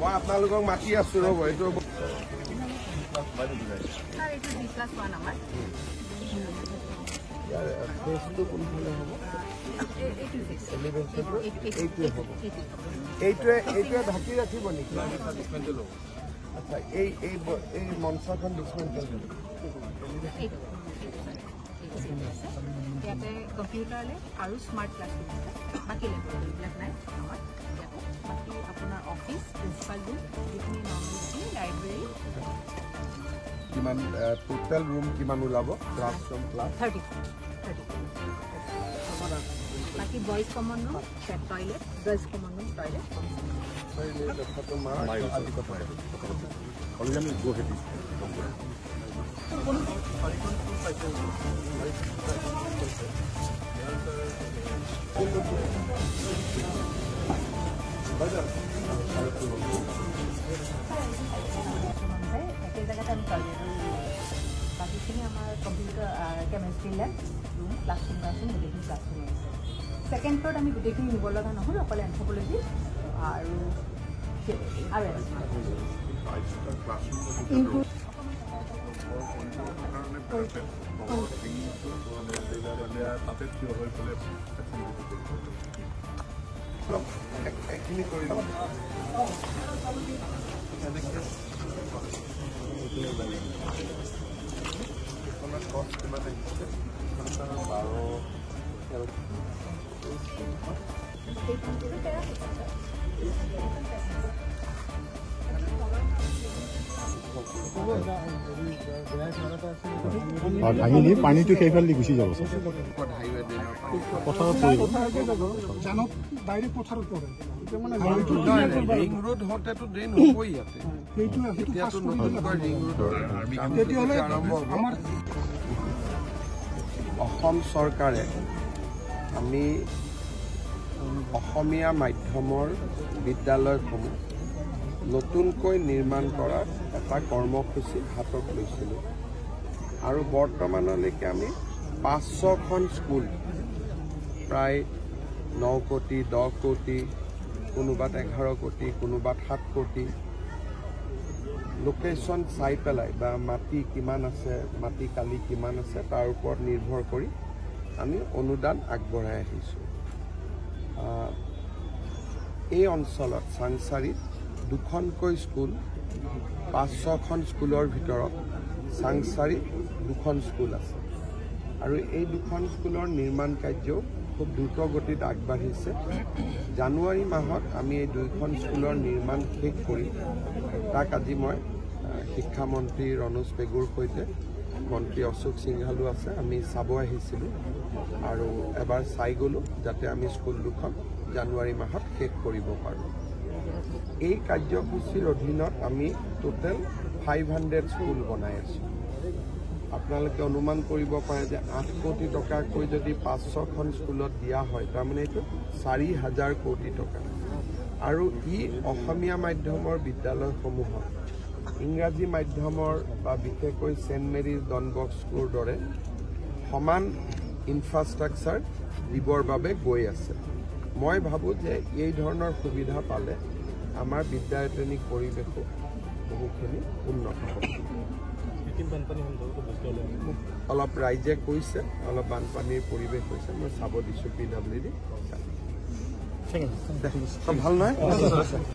মই আপোনালোকক মাতি আছো ৰ'ব এইটো এইটোৱে ঢাকি ৰাখিব নেকি? আচ্ছা এই মঞ্চখন ডিছমেণ্টেল ইয়াতে কম্পিউটাৰ লেব আৰু স্মাৰ্ট ক্লাছৰুম আছে বাকী লেবৰেটৰীবিলাক নাই আমাৰ ইয়াতে বাকী আপোনাৰ অফিচ প্ৰিন্সিপাল ৰুম যিখিনি নৰ্মেল লাইব্ৰেৰী কিমান টোটেল ৰুম কিমান ওলাব ক্লাছৰুম ক্লাছ 30 বাকী boys common room toilet girls common room toilet বাকীখিনি আমাৰ কম্পিউটাৰ কেমেষ্ট্ৰি লেব ৰুম ক্লাছৰুম গোটেইখিনি ক্লাছৰুম আছে ছেকেণ্ড ফ্ল'ৰত আমি গোটেইখিনি নিব লগা নহ'ল অকল এন্থ্ৰপলজি আৰু ভাঙিলি পানীটো সেইফালে দি গুচি যাব পথাৰত ৰিং ৰোড হওঁতেতো ড্ৰেইন হ'বই ইয়াতে অসম চৰকাৰে আমি অসমীয়া মাধ্যমৰ বিদ্যালয়সমূহ নতুনকৈ নিৰ্মাণ কৰাৰ এটা কৰ্মসূচী হাতত লৈছিলোঁ আৰু বৰ্তমানলৈকে আমি 500খন স্কুল প্ৰায় 9 কোটি 10 কোটি কোনোবাত 11 কোটি কোনোবাত 7 কোটি লোকেশ্যন চাই পেলাই বা মাটি কিমান আছে মাটি কালি কিমান আছে তাৰ ওপৰত নিৰ্ভৰ কৰি আমি অনুদান আগবঢ়াই আহিছোঁ এই অঞ্চলত চাংচাৰীত 2খনকৈ স্কুল 500খন স্কুলৰ ভিতৰত চাংচাৰীত 2খন স্কুল আছে আৰু এই 2খন স্কুলৰ নিৰ্মাণ কাৰ্যও খুব দ্ৰুত গতিত আগবাঢ়িছে জানুৱাৰী মাহত আমি এই 2খন স্কুলৰ নিৰ্মাণ শেষ কৰি তাক আজি মই শিক্ষামন্ত্ৰী ৰণোজ পেগুৰ সৈতে মন্ত্ৰী অশোক সিংহালো আছে আমি চাব আহিছিলোঁ আৰু এবাৰ চাই গ'লোঁ যাতে আমি স্কুল 2খন জানুৱাৰী মাহত শেষ কৰিব পাৰোঁ এই কাৰ্যসূচীৰ অধীনত আমি টোটেল 500 স্কুল বনাই আছোঁ আপোনালোকে অনুমান কৰিব পাৰে যে 8 কোটি টকাকৈ যদি 500খন স্কুলত দিয়া হয় তাৰমানে এইটো 4,000 কোটি টকা আৰু ই অসমীয়া মাধ্যমৰ বিদ্যালয়সমূহত ইংৰাজী মাধ্যমৰ বা বিশেষকৈ সেণ্ট মেৰিজ ডন বস্কোৰ দৰে সমান ইনফ্ৰাষ্ট্ৰাকচাৰ দিবৰ বাবে গৈ আছে মই ভাবোঁ যে এই ধৰণৰ সুবিধা পালে আমাৰ বিদ্যায়তনিক পৰিৱেশো বহুখিনি উন্নত হ'ব অলপ ৰাইজে কৈছে অলপ বানপানীৰ পৰিৱেশ হৈছে মই চাব দিছোঁ PWD ভাল নহয়